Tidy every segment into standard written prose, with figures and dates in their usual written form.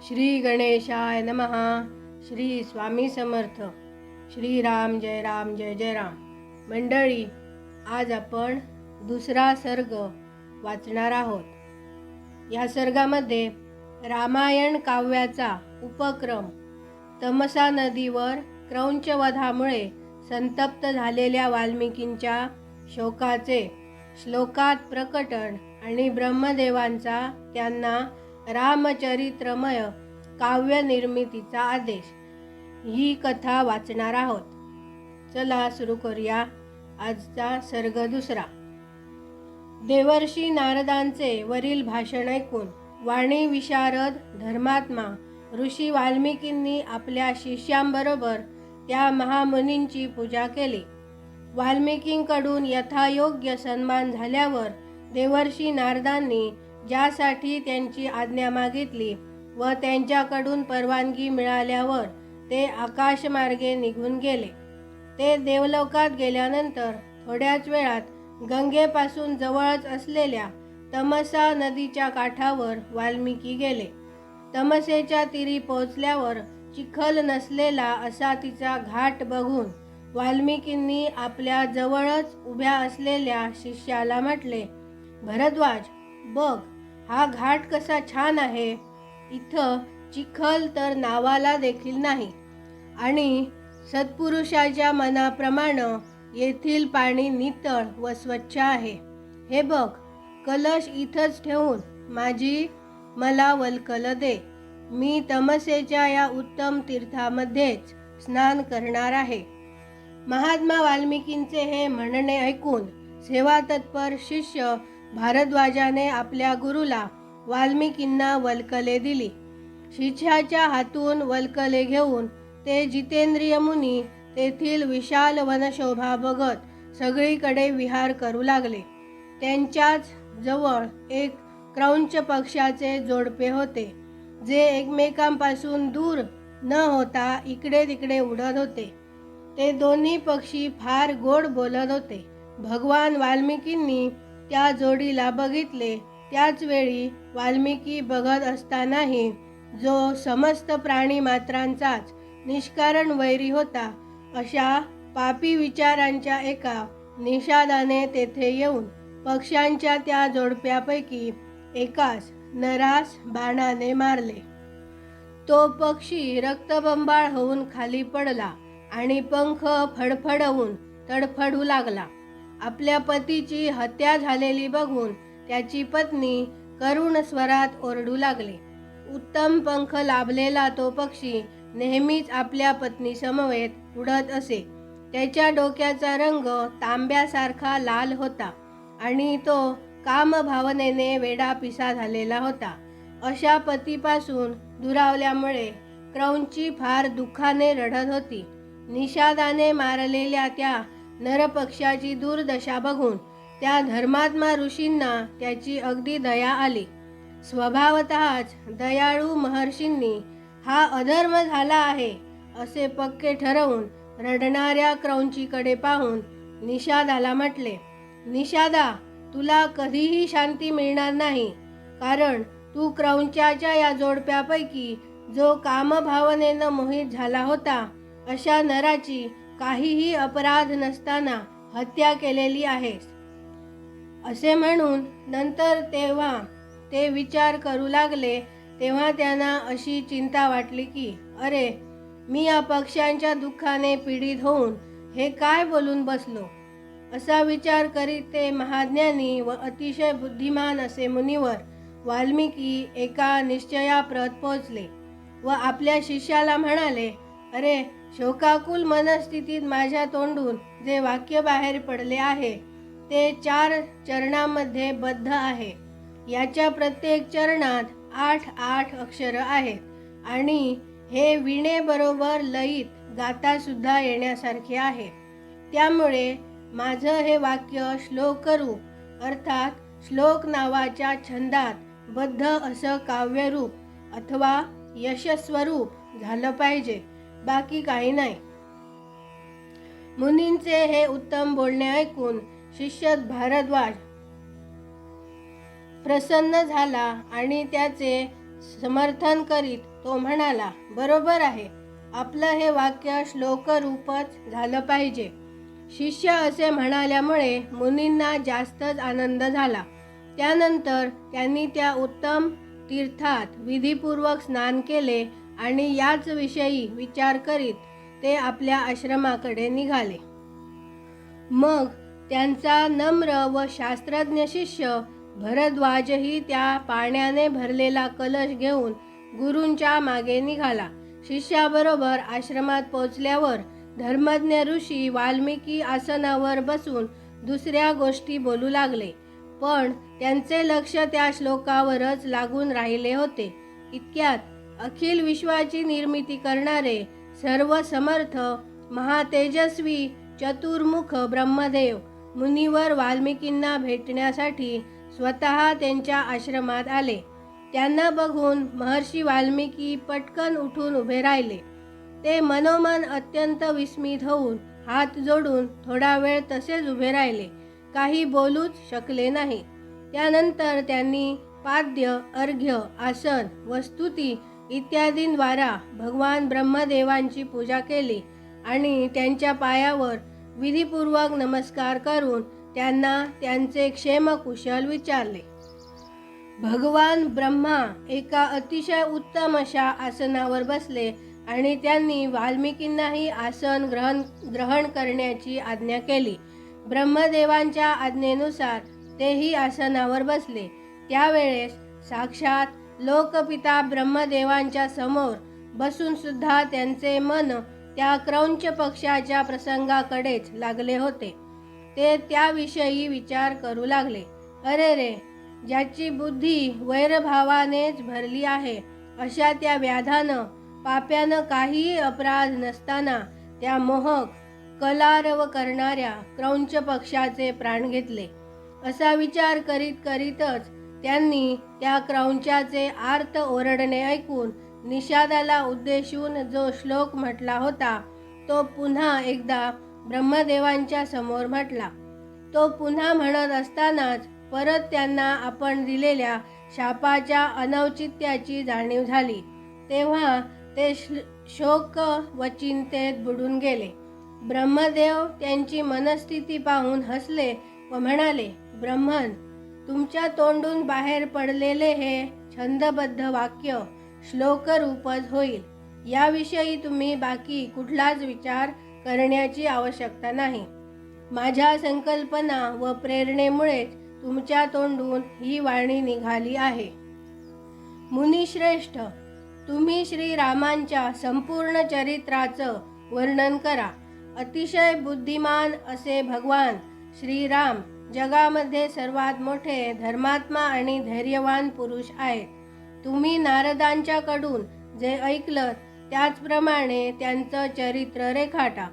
श्री गणेशाय नमः. श्री स्वामी समर्थ. श्री राम जय राम जय जय राम. मंडळी, आज आपण दुसरा सर्ग वाचणार आहोत. या सर्गामध्ये रामायण काव्याचा उपक्रम तमसा नदीवर क्रौंचवधामुळे संतप्त झालेल्या वाल्मिकींच्या शोकाचे श्लोकात प्रकटन आणि ब्रह्मदेवांचा त्यांना रामचरित्रमय काव्य निर्मितीचा आदेश, ही कथा वाचणार आहोत. चला सुरू करूया आजचा सर्ग दुसरा. देवर्षी नारदांचे वरील भाषण ऐकून वाणी विशारद धर्मात्मा ऋषी वाल्मिकींनी आपल्या शिष्यांबरोबर त्या महामुनींची पूजा केली. वाल्मिकींकडून यथायोग्य सन्मान झाल्यावर देवर्षी नारदांनी ज्यासाठी त्यांची आज्ञा मागितली व त्यांच्याकडून परवानगी मिळाल्यावर ते आकाशमार्गे निघून गेले. ते देवलोकात गेल्यानंतर थोड्याच वेळात गंगेपासून जवळच असलेल्या तमसा नदीच्या काठावर वाल्मिकी गेले. तमसेच्या तीरी पोहोचल्यावर चिखल नसलेला असा तिचा घाट बघून वाल्मिकींनी आपल्या जवळच उभ्या असलेल्या शिष्याला म्हटले, भरद्वाज, बघ, हा घाट कसा छान आहे. इथं चिखल तर नावाला देखील नाही आणि सत्पुरुषाच्या मनाप्रमाणे येथील पाणी नितळ व स्वच्छ आहे. हे बघ, कलश इथंच ठेवून मला वल्कल दे. मी तमसेच्या या उत्तम तीर्थामध्येच स्नान करणार आहे. महात्मा वाल्मिकींचे हे म्हणणे ऐकून सेवातत्पर शिष्य भारद्वाजाने आपल्या गुरुला वाल्मिकींना वल्कले दिली. शिष्याच्या हातून वल्कले घेऊन ते जितेंद्रिय मुनी तेथील विशाल वनशोभा बघत सगळीकडे विहार करू लागले. त्यांच्याच जवळ एक क्रौंच पक्षाचे जोडपे होते, जे एकमेकांपासून दूर न होता इकडे तिकडे उडत होते. ते दोन्ही पक्षी फार गोड बोलत होते. भगवान वाल्मिकींनी त्या जोडीला बघितले. त्याच वेळी वाल्मिकी बघत असतानाही जो समस्त प्राणी मात्रांचाच निष्कारण वैरी होता, अशा पापी विचारांच्या एका निषादाने तेथे येऊन पक्ष्यांच्या त्या जोडप्यापैकी एकास नरास बाणाने मारले. तो पक्षी रक्तबंबाळ होऊन खाली पडला आणि पंख फडफडवून तडफडू लागला. आपल्या पतीची हत्या झालेली बघून त्याची पत्नी करुण स्वरात ओरडू लागली. उत्तम पंख लाभलेला तो पक्षी नेहमीच आपल्या पत्नी समवेत उडत असे. त्याच्या डोक्याचा रंग तांब्यासारखा लाल होता आणि तो कामभावनेने वेडापिसा झालेला होता. अशा पतीपासून दुरावल्यामुळे क्रौंची फार दुःखाने रडत होती. निषादाने मारलेल्या त्या नरपक्षाची दुर्दशा बघून त्या धर्मात्मा ऋषींना त्याची अगदी दया आली. स्वभावतःच दयाळू महर्षींनी हा अधर्म झाला आहे असे पक्के ठरवून रडणाऱ्या क्रौंचीकडे पाहून निषादाला म्हटले, निषादा, तुला कधीही शांती मिळणार नाही, कारण तू क्रौंचाच्या या जोडप्यापैकी जो कामभावनेनं मोहित झाला होता अशा नराची काहीही अपराध नसताना हत्या केलेली आहेस. असे म्हणून नंतर तेव्हा ते विचार करू लागले, तेव्हा त्यांना अशी चिंता वाटली की अरे, मी या पक्ष्यांच्या दुःखाने पीडित होऊन हे काय बोलून बसलो. असा विचार करीत ते महाज्ञानी व अतिशय बुद्धिमान असे मुनिवर वाल्मिकी एका निश्चयाप्रत पोहोचले व आपल्या शिष्याला म्हणाले, अरे, शोकाकुल मनस्थितीत माझ्या तोंडून जे वाक्य बाहेर पडले आहे ते 4 चरणांमध्ये बद्ध आहे. याच्या प्रत्येक चरणात 8 अक्षर आहेत आणि हे वीणेबरोबर लयीत गाता सुद्धा येण्यासारखे आहे. त्यामुळे माझं हे वाक्य श्लोकरूप अर्थात श्लोक नावाच्या छंदात बद्ध असं काव्यरूप अथवा यशस्वरूप झालं पाहिजे, बाकी काही नाही. मुनींचे हे उत्तम बोलणे ऐकून शिष्य भारद्वाज प्रसन्न झाला आणि त्याचे समर्थन करीत तो म्हणाला, बरोबर आहे, आपलं हे वाक्य श्लोकरूपच झालं पाहिजे. शिष्य असे म्हणाल्यामुळे मुनींना जास्तच आनंद झाला. त्यानंतर त्यांनी त्या उत्तम तीर्थात विधीपूर्वक स्नान केले आणि याच विषयी विचार करीत ते आपल्या आश्रमाकडे निघाले. मग त्यांचा नम्र व शास्त्रज्ञ शिष्य भरद्वाजही त्या पाण्याने भरलेला कलश घेऊन गुरूंच्या मागे निघाला. शिष्याबरोबर आश्रमात पोचल्यावर धर्मज्ञ ऋषी वाल्मिकी आसनावर बसून दुसऱ्या गोष्टी बोलू लागले, पण त्यांचे लक्ष त्या श्लोकावरच लागून राहिले होते. इतक्यात अखिल विश्वाची निर्मिती करणारे सर्व समर्थ महातेजस्वी चतुर्मुख ब्रह्मदेव मुनिवर वाल्मिकींना भेटण्यासाठी स्वतः त्यांच्या आश्रमात आले. त्यांना बघून महर्षी वाल्मिकी पटकन उठून उभे राहिले. ते मनोमन अत्यंत विस्मित होऊन हात जोडून थोडा वेळ तसेच उभे राहिले, काही बोलूच शकले नाही. त्यानंतर त्यांनी पाद्य, अर्घ्य, आसन व स्तुती इत्यादींद्वारा भगवान ब्रह्मदेवांची पूजा केली आणि त्यांच्या पायावर विधीपूर्वक नमस्कार करून त्यांना त्यांचे क्षेमकुशल विचारले. भगवान ब्रह्मा एका अतिशय उत्तम अशा आसनावर बसले आणि त्यांनी वाल्मिकींनाही आसन ग्रहण करण्याची आज्ञा केली. ब्रह्मदेवांच्या आज्ञेनुसार तेही आसनावर बसले. त्यावेळेस साक्षात लोकपिता ब्रह्मदेवांच्या समोर बसून सुद्धा त्यांचे मन त्या क्रौंच पक्षाच्या प्रसंगाकडेच लागले होते. ते त्याविषयी विचार करू लागले. अरे रे, ज्याची बुद्धी वैरभावानेच भरली आहे अशा त्या व्याधानं, पाप्यानं काहीही अपराध नसताना त्या मोहक कलारव करणाऱ्या क्रौंच पक्षाचे प्राण घेतले. असा विचार करीत करीतच त्यांनी त्या क्रौंचाचे आर्त ओरडणे ऐकून निषादाला उद्देशून जो श्लोक म्हटला होता तो पुन्हा एकदा ब्रह्मदेवांच्या समोर म्हटला. तो पुन्हा म्हणत असतानाच परत त्यांना आपण दिलेल्या शापाच्या अनौचित्याची जाणीव झाली. तेव्हा ते शोक व चिंतेत बुडून गेले. ब्रह्मदेव त्यांची मनस्थिती पाहून हसले व म्हणाले, ब्रह्मन, तुमच्या तोंडून बाहेर पडलेले हे छंदबद्ध वाक्य श्लोकरूपच होईल. याविषयी तुम्ही बाकी कुठलाच विचार करण्याची आवश्यकता नाही. माझ्या संकल्पना व प्रेरणेमुळेच तुमच्या तोंडून ही वाणी निघाली आहे. मुनिश्रेष्ठ, तुम्ही श्रीरामांच्या संपूर्ण चरित्राचं वर्णन करा. अतिशय बुद्धिमान असे भगवान श्रीराम जगामध्ये सर्वात मोठे धर्मात्मा आणि धैर्यवान पुरुष आहेत. तुम्ही नारदांच्याकडून जे ऐकलं त्याचप्रमाणे त्यांचं चरित्र रेखाटा.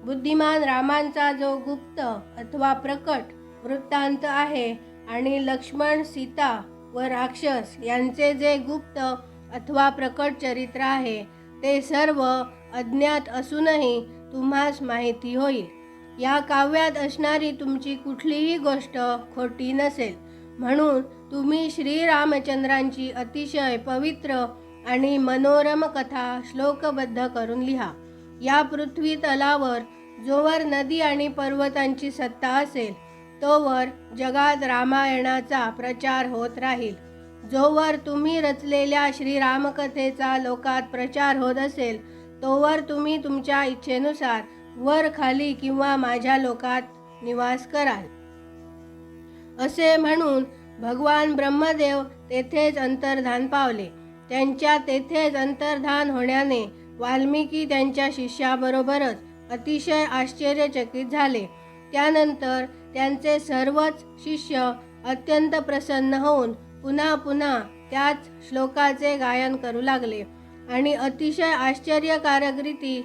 बुद्धिमान रामांचा जो गुप्त अथवा प्रकट वृत्तांत आहे आणि लक्ष्मण, सीता व राक्षस यांचे जे गुप्त अथवा प्रकट चरित्र आहे ते सर्व अज्ञात असूनही तुम्हास माहिती होईल. या काव्यात असणारी तुमची कुठलीही गोष्ट खोटी नसेल, म्हणून तुम्ही श्रीरामचंद्रांची अतिशय पवित्र आणि मनोरम कथा श्लोकबद्ध करून लिहा. या पृथ्वी तलावर जोवर नदी आणि पर्वतांची सत्ता असेल तोवर जगात रामायणाचा प्रचार होत राहील. जोवर तुम्ही रचलेल्या श्रीरामकथेचा लोकात प्रचार होत असेल तोवर तुम्ही तुमच्या इच्छेनुसार वर खाली किंवा माझ्या लोकात निवास कराल. असे म्हणून भगवान ब्रह्मदेव तेथेच अंतर्धान पावले. त्यांच्या तेथेच अंतर्धान होण्याने वाल्मिकी त्यांच्या शिष्याबरोबरच अतिशय आश्चर्यचकित झाले. त्यानंतर त्यांचे सर्वच शिष्य अत्यंत प्रसन्न होऊन पुन्हा पुन्हा त्याच श्लोकाचे गायन करू लागले आणि अतिशय आश्चर्यकारक रीती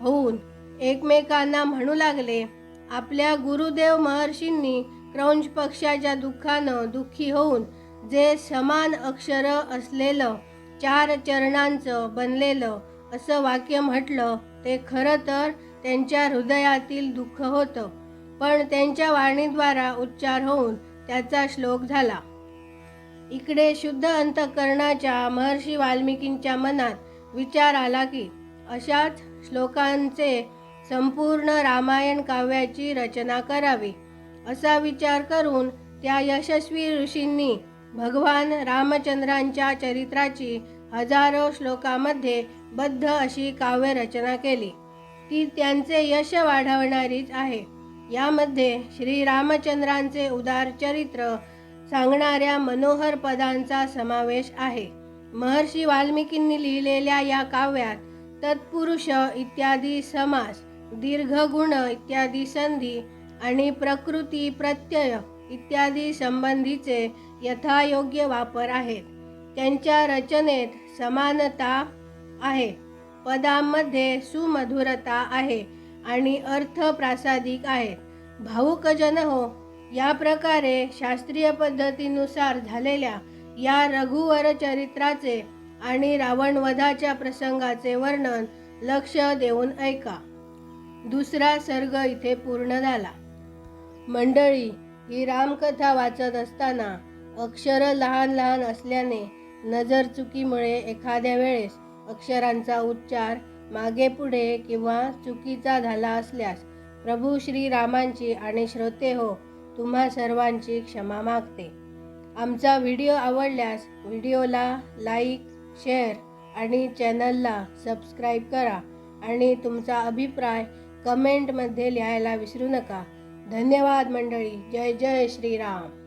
होऊन एकमेकांना म्हणू लागले, आपल्या गुरुदेव महर्षींनी क्रौंच पक्षाच्या दुःखानं दुःखी होऊन जे समान अक्षर असलेलं 4 चरणांचं बनलेलं असं वाक्य म्हटलं ते खरं तर त्यांच्या हृदयातील दुःख होतं, पण त्यांच्या वाणीद्वारा उच्चार होऊन त्याचा श्लोक झाला. इकडे शुद्ध अंतःकरणाच्या महर्षी वाल्मिकींच्या मनात विचार आला की अशाच श्लोकांचे संपूर्ण रामायण काव्याची रचना करावी. असा विचार करून त्या यशस्वी ऋषींनी भगवान रामचंद्रांच्या चरित्राची हजारो श्लोकामध्ये बद्ध अशी काव्य रचना केली. ती त्यांचे यश वाढवणारीच आहे. यामध्ये श्रीरामचंद्रांचे उदार चरित्र सांगणाऱ्या मनोहर पदांचा समावेश आहे. महर्षी वाल्मिकींनी लिहिलेल्या या काव्यात तत्पुरुष इत्यादी समास, दीर्घगुण इत्यादी संधी आणि प्रकृती प्रत्यय इत्यादी संबंधीचे यथायोग्य वापर आहेत. त्यांच्या रचनेत समानता आहे, पदांमध्ये सुमधुरता आहे आणि अर्थ प्रासादिक आहेत. भावुकजन हो, या प्रकारे शास्त्रीय पद्धतीनुसार झालेल्या या रघुवर चरित्राचे आणि रावणवधाच्या प्रसंगाचे वर्णन लक्ष देऊन ऐका. दुसरा सर्ग इथे पूर्ण झाला. मंडळी, ही रामकथा वाचत असताना अक्षरं लहान लहान असल्याने नजर चुकीमुळे एखाद्या वेळेस अक्षरांचा उच्चार मागे पुढे किंवा चुकीचा झाला असल्यास प्रभू श्रीरामांची आणि श्रोते हो तुम्हा सर्वांची क्षमा मागते. आमचा व्हिडिओ आवडल्यास व्हिडिओला लाईक, शेअर आणि चॅनलला सबस्क्राईब करा आणि तुमचा अभिप्राय कमेंटमध्ये लिहायला विसरू नका. धन्यवाद मंडळी. जय जय श्रीराम.